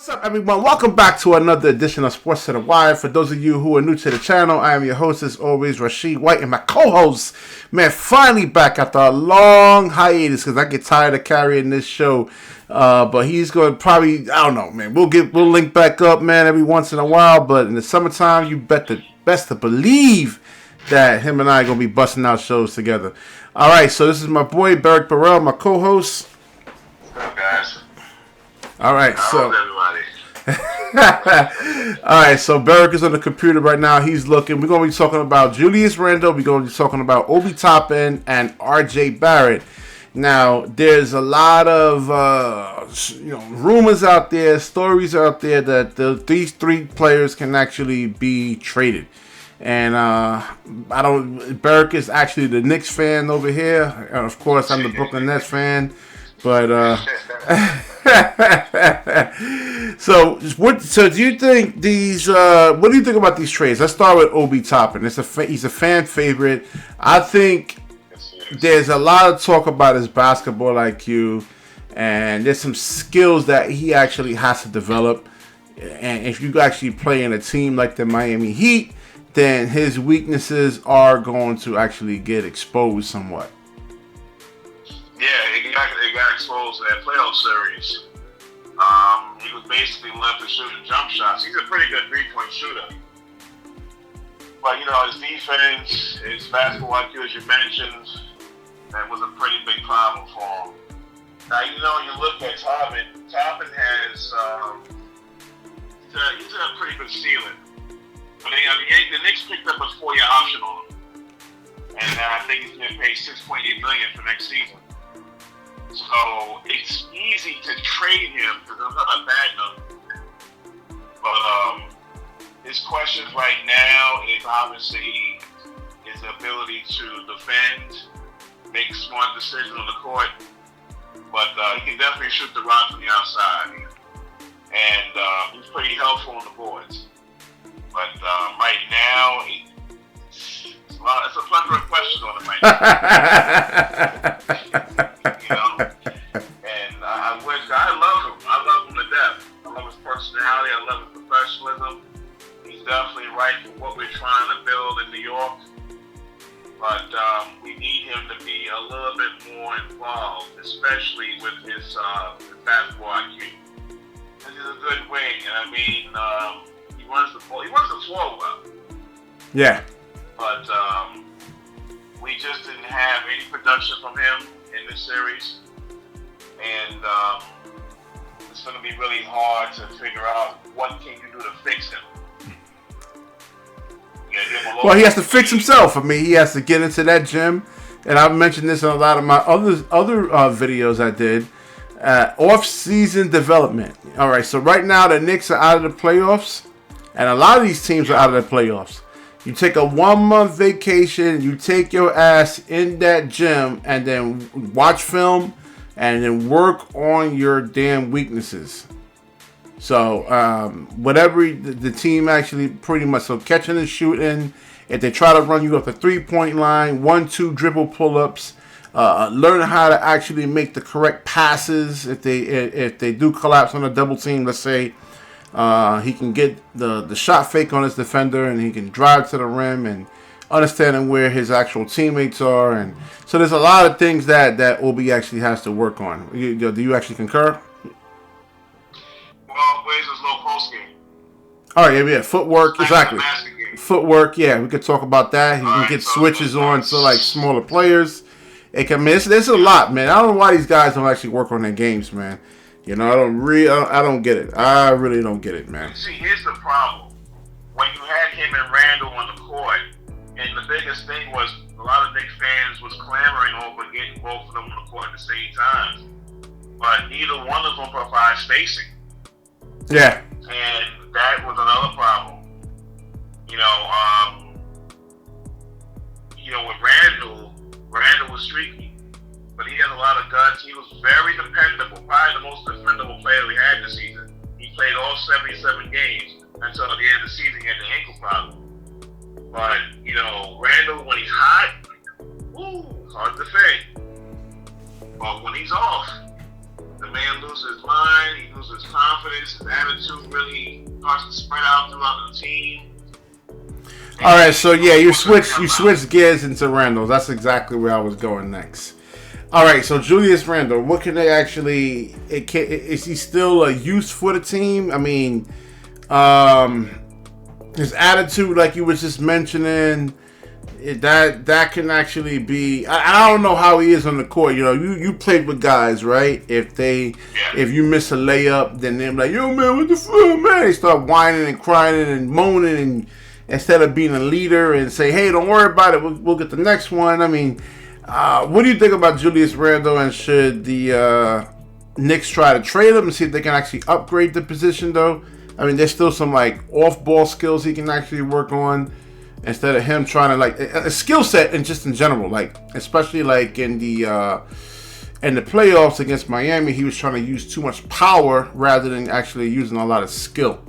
What's up, everyone? Welcome back to another edition of Sports to the Wire. For those of you who are new to the channel, I am your host, as always, Rashid White, and my co-host, man, finally back after a long hiatus because I get tired of carrying this show. But he's going to probably, I don't know, man. We'll link back up, man, every once in a while. But in the summertime, you best to believe that him and I are going to be busting out shows together. All right, so this is my boy, R.J Barrett, my co-host. What's up, guys? All right, so everybody. All right, so Barrick is on the computer right now. He's looking. We're going to be talking about Julius Randle. We're going to be talking about Obi Toppin and R.J Barrett. Now, there's a lot of rumors out there, stories out there that these three players can actually be traded. And Barrick is actually the Knicks fan over here. And of course, I'm the Brooklyn Nets fan. But so do you think these? What do you think about these trades? Let's start with Obi Toppin. He's a fan favorite. I think there's a lot of talk about his basketball IQ, and there's some skills that he actually has to develop. And if you actually play in a team like the Miami Heat, then his weaknesses are going to actually get exposed somewhat. Yeah, he got exposed in that playoff series. He was basically left to shooting jump shots. He's a pretty good three-point shooter. But, his defense, his basketball IQ, as you mentioned, that was a pretty big problem for him. Now, you look at Toppin. Toppin has, he's a pretty good ceiling. But the Knicks picked up a 4-year option on him. And I think he's going to pay $6.8 million for next season. So it's easy to trade him because I'm not a bad number. But his questions right now is obviously his ability to defend, make smart decisions on the court. But he can definitely shoot the rock from the outside. And he's pretty helpful on the boards. But right now, it's a plethora of questions on him right now. And I love him. I love him to death. I love his personality. I love his professionalism. He's definitely right for what we're trying to build in New York. But we need him to be a little bit more involved, especially with his basketball IQ. And he's a good wing. And he runs the ball. He runs the floor well. Yeah. But we just didn't have any production from him in this series. And it's going to be really hard to figure out what can you do to fix him. Well, he has to fix himself. He has to get into that gym. And I've mentioned this in a lot of my other videos I did. Off-season development. All right, so right now the Knicks are out of the playoffs. And a lot of these teams are out of the playoffs. You take a 1-month vacation, you take your ass in that gym, and then watch film, and then work on your damn weaknesses. So, whatever the team actually pretty much, so catching and shooting, if they try to run you up the 3-point line, 1-2 dribble pull-ups, learn how to actually make the correct passes. If they do collapse on a double team, let's say, he can get the shot fake on his defender, and he can drive to the rim, and understanding where his actual teammates are. And so there's a lot of things that Obi actually has to work on. Do you actually concur? Well, where's his low post game? Oh, yeah, footwork, exactly. Footwork, yeah, we could talk about that. He can get switches on to like smaller players. There's a lot, man. I don't know why these guys don't actually work on their games, man. I don't get it. I really don't get it, man. See, here's the problem. When you had him and Randle on the court, and the biggest thing was a lot of Knicks fans was clamoring over getting both of them on the court at the same time. But neither one of them provides spacing. Yeah. And that was another problem. With Randle was streaky. But he has a lot of guts. He was very dependable, probably the most dependable player we had this season. He played all 77 games until the end of the season. He had the ankle problem. But, Randle, when he's hot, hard to defend. But when he's off, the the man loses his mind, he loses his confidence, his attitude really starts to spread out throughout the team. All right, so yeah, you switch gears into Randle. That's exactly where I was going next. All right, so Julius Randle, what can they actually? Is he still a use for the team? I mean, his attitude, like you was just mentioning, that can actually be. I don't know how he is on the court. You know, you played with guys, right? If you miss a layup, then they're like, "Yo, man, what the fuck, man?" They start whining and crying and moaning, and instead of being a leader and say, "Hey, don't worry about it. We'll get the next one." I mean, what do you think about Julius Randle, and should the Knicks try to trade him and see if they can actually upgrade the position, though? I mean, there's still some like off-ball skills he can actually work on instead of him trying to like a skill set and just in general, like especially like in the playoffs against Miami, he was trying to use too much power rather than actually using a lot of skill.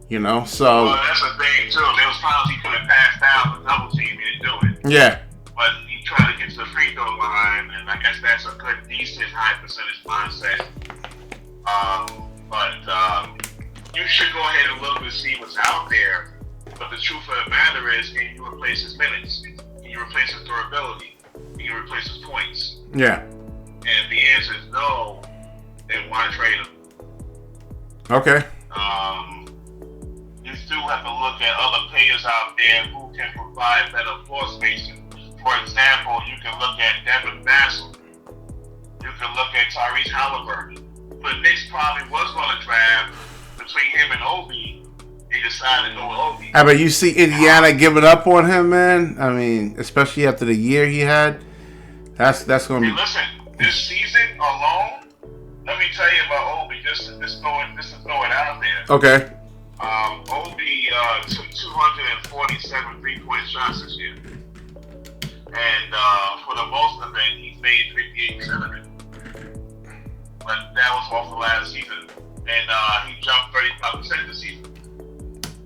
You know, so. Well, that's the thing too. There was times he could have passed out with double team. He didn't do it. Yeah. But he tried to get to the free throw line, and I guess that's a good, decent, high percentage mindset. But you should go ahead and look to see what's out there. But the truth of the matter is, can you replace his minutes? Can you replace his durability? Can you replace his points? Yeah. And the answer is no. Then why trade him? Okay. You do have to look at other players out there who can provide better floor spacing. For example, you can look at Devin Vassell. You can look at Tyrese Halliburton. But Knicks probably was going to draft between him and Obi. They decided to go with Obi. I mean, you see Indiana giving up on him, man. I mean, especially after the year he had. That's going to be. Listen, this season alone, let me tell you about Obi. This is going out there. Okay. Obi took 247 3-point shots this year. And for the most of it, he's made 58% of it. But that was off the last season. And he jumped 35% this season.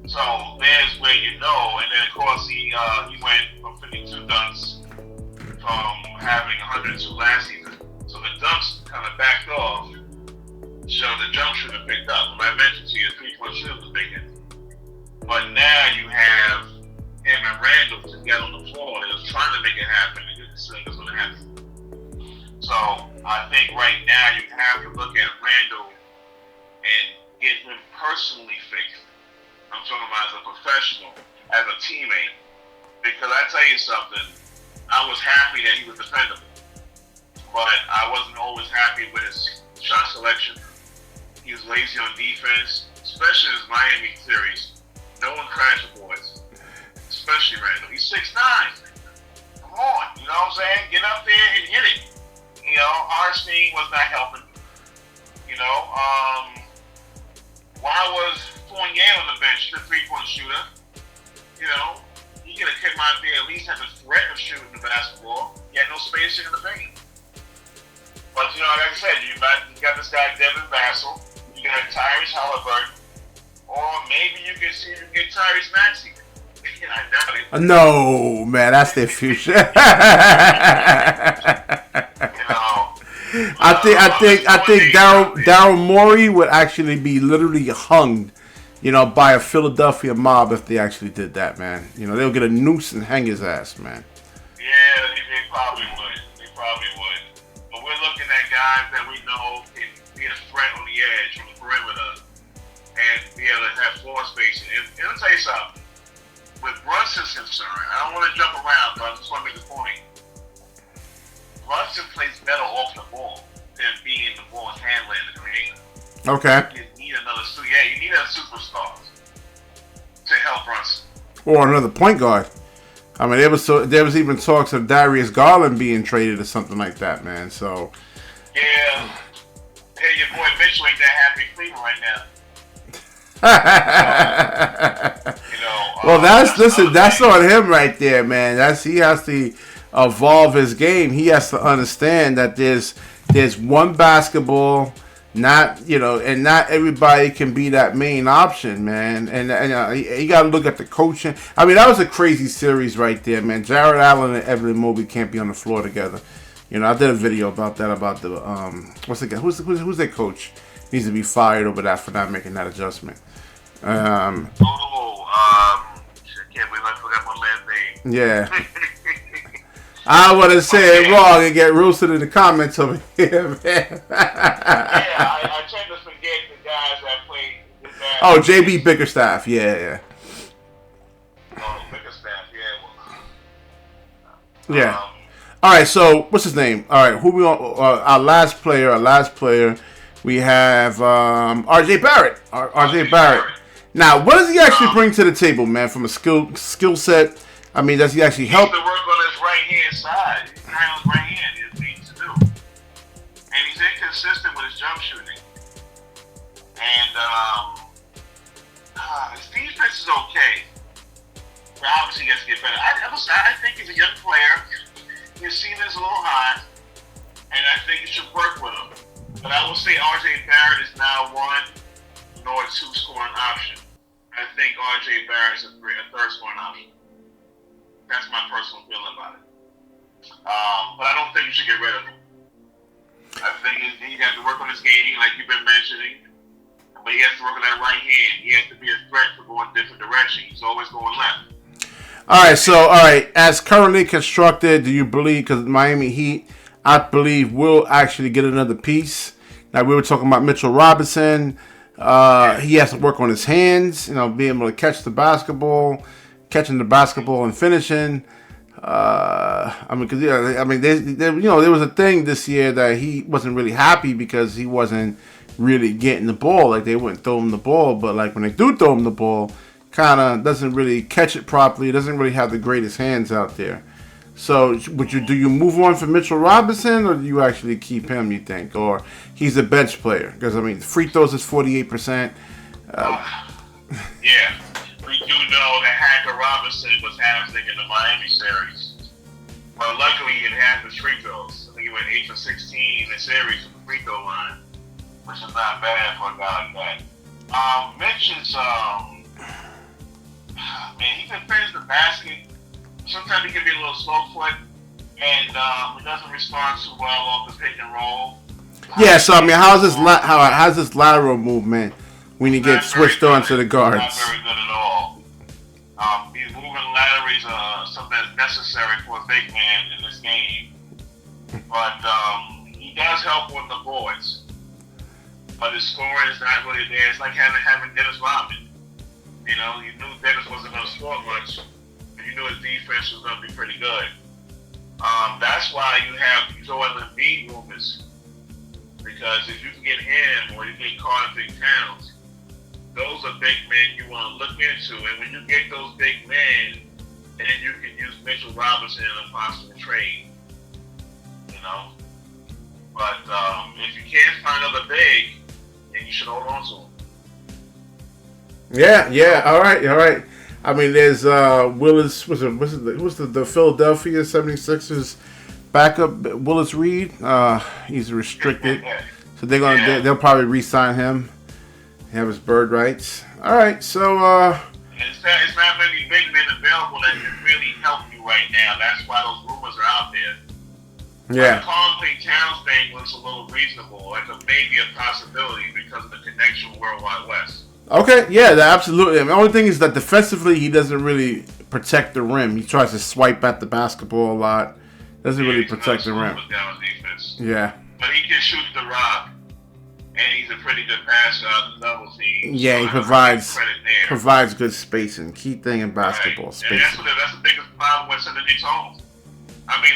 So there's where you know. And then, of course, he went from 52 dunks from having 102 last season. So the dunks kind of backed off. So the jump should have picked up. When I mentioned to you, 3-point shooter was big. But now you have him and Randle together on the floor. They was trying to make it happen, and you can see it's going to happen. So I think right now you have to look at Randle and get him personally fixed. I'm talking about as a professional, as a teammate. Because I tell you something, I was happy that he was defendable. But I wasn't always happy with his shot selection. He was lazy on defense, especially in his Miami series. No one crashed the boys, especially Randle. He's 6'9". Come on, you know what I'm saying? Get up there and hit it. You know, Arstein was not helping. You know, why was Fournier on the bench, the 3-point shooter? You know, he could have come out there at least have a threat of shooting the basketball. He had no spacing in the paint. But, you know, like I said, you got this guy, Devin Vassell. You got Tyrese Halliburton. Or maybe you can see if you can get Tyrese Maxey. I doubt it. No, man, that's their future. I think Daryl Morey would actually be literally hung, you know, by a Philadelphia mob if they actually did that, man. You know, they'll get a noose and hang his ass, man. Yeah, they probably would. They probably would. But we're looking at guys that we know can be a threat on the edge, on the perimeter, and be able to have floor spacing. And I'll tell you something. With Brunson's concerned, I don't want to jump around, but I just want to make the point. Brunson plays better off the ball than being the ball handler and the creator. Okay. You need you need a superstar to help Brunson. Or another point guard. I mean, there was even talks of Darius Garland being traded or something like that, man. So. Yeah. Hey, your boy Mitchell ain't that happy in Cleveland right now. Well, that's on him right there, man. He has to evolve his game. He has to understand that there's one basketball, not, you know, and not everybody can be that main option, man. And you got to look at the coaching. I mean, that was a crazy series right there, man. Jared Allen and Evan Mobley can't be on the floor together. You know, I did a video about that, about the what's the guy? Who's their coach? Needs to be fired over that for not making that adjustment. Can't believe I forgot my man's name. Yeah. I want to say it wrong and get roasted in the comments over here, man. Yeah, I tend to forget the guys that played. Oh, JB Bickerstaff, yeah. Oh, Bickerstaff, yeah. Yeah. All right, so what's his name? All right, who we on? Our last player. We have R.J. Barrett. R.J. Barrett. Now, what does he actually bring to the table, man? From a skill set. I mean, does he actually help? He needs to work on his right hand side. He's trying on his right hand. Is what he needs to do. And he's inconsistent with his jump shooting. And his defense is okay. But obviously, he has to get better. I think he's a young player. His ceiling is a little high, and I think you should work with him. But I will say R.J. Barrett is now 1 or 2 scoring option. I think R.J. Barrett is a 3rd scoring option. That's my personal feeling about it. But I don't think you should get rid of him. I think he has to work on his game, like you've been mentioning. But he has to work on that right hand. He has to be a threat for going different directions. He's always going left. All right, as currently constructed, do you believe, because Miami Heat, I believe, will actually get another piece? Now, we were talking about Mitchell Robinson. He has to work on his hands, being able to catching the basketball and finishing. There was a thing this year that he wasn't really happy because he wasn't really getting the ball. Like, they wouldn't throw him the ball, but like when they do throw him the ball, kind of doesn't really catch it properly. Doesn't really have the greatest hands out there. So, do you move on from Mitchell Robinson, or do you actually keep him? You think, or he's a bench player? Because free throws is 48%. Yeah, we do know that Hacker Robinson was happening in the Miami series. Well, luckily he had half his free throws. I think he went 8 for 16 in the series from the free throw line, which is not bad for a guy like that. Mitch is man, he can finish the basket. Sometimes he can be a little slow foot, and he doesn't respond too well off the pick and roll. Yeah, so how's this lateral movement when you get switched on to the guards? Not very good at all. These moving laterals are something that's necessary for a big man in this game, but he does help on the boards. But his scoring is not really there. It's like having Dennis Rodman. You knew Dennis wasn't going to score much, but you knew his defense was going to be pretty good. That's why you have Joel Embiid rumors, because if you can get him or you get Carl Towns, those are big men you want to look into. And when you get those big men, then you can use Mitchell Robinson in a possible trade. But if you can't find another big, then you should hold on to him. Yeah. All right. There's Willis. Who's the Philadelphia 76ers backup? Willis Reed. He's restricted, so they'll probably re-sign him. Have his bird rights. All right. So it's not many big men available that can really help you right now. That's why those rumors are out there. Yeah. The Carl Towns thing looks a little reasonable, like maybe a possibility because of the connection with World Wide West. Okay, yeah, absolutely. The only thing is that defensively, he doesn't really protect the rim. He tries to swipe at the basketball a lot. Doesn't really protect the rim. Yeah. But he can shoot the rock, and he's a pretty good passer out of the double team. Yeah, he provides good spacing. Key thing in basketball, spacing. And that's the biggest problem with sending Knicks home.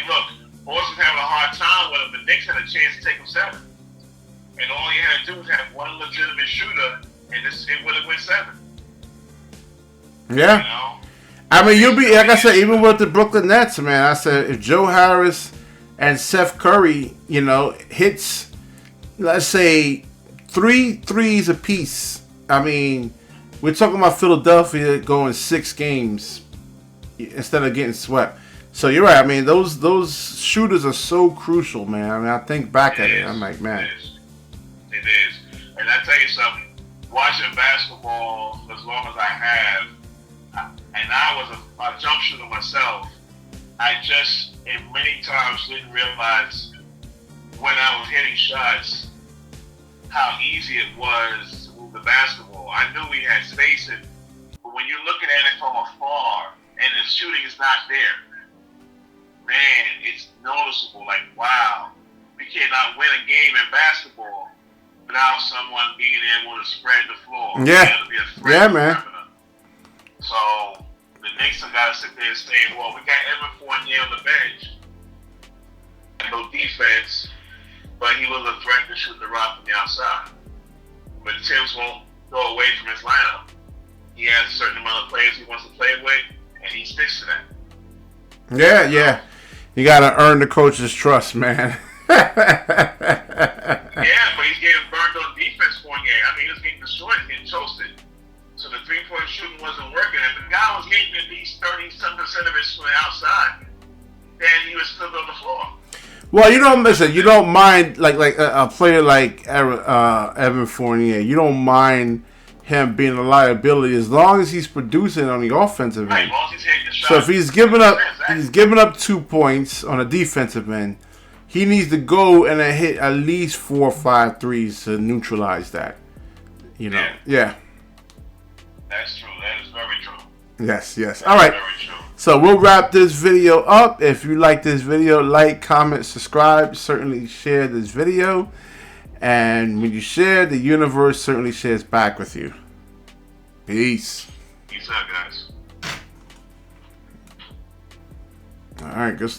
Look, Boston's having a hard time with him. The Knicks had a chance to take him 7. And all you had to do was have one legitimate shooter, and it would have went 7. Yeah. You'll be, like I said, even with the Brooklyn Nets, man, I said if Joe Harris and Seth Curry, hits, let's say, 3 threes apiece. We're talking about Philadelphia going 6 games instead of getting swept. So you're right. Those shooters are so crucial, man. I think back at it. I'm like, man. It is. And I tell you something. Watching basketball as long as I have, and I was a jump shooter myself, it and many times didn't realize when I was hitting shots how easy it was to move the basketball. I knew we had spacing, but when you're looking at it from afar and the shooting is not there, man, it's noticeable. Like, wow, we cannot win a game in basketball without someone being able to spread the floor. Yeah, be a threat man. So the Knicks have got to sit there and say, well, we got Evan Fournier on the bench, no defense, but he was a threat to shoot the rock from the outside. But Tibbs won't go away from his lineup. He has a certain amount of players he wants to play with, and he sticks to that. Yeah. You got to earn the coach's trust, man. Yeah, but he's getting burned on defense, Fournier. I mean, he was getting destroyed, getting toasted. So the three-point shooting wasn't working. If the guy was getting at least 30-some% of it from the outside, then he was still on the floor. Well, you don't mind like a player like Evan Fournier. You don't mind him being a liability as long as he's producing on the offensive end. As long as he's hitting the shot. So if he's giving up 2 points on a defensive end, he needs to go and hit at least 4 or 5 threes to neutralize that. Yeah. That's true. That is very true. Yes. All right. So we'll wrap this video up. If you like this video, like, comment, subscribe. Certainly share this video. And when you share, the universe certainly shares back with you. Peace. Peace out, guys. All right, good.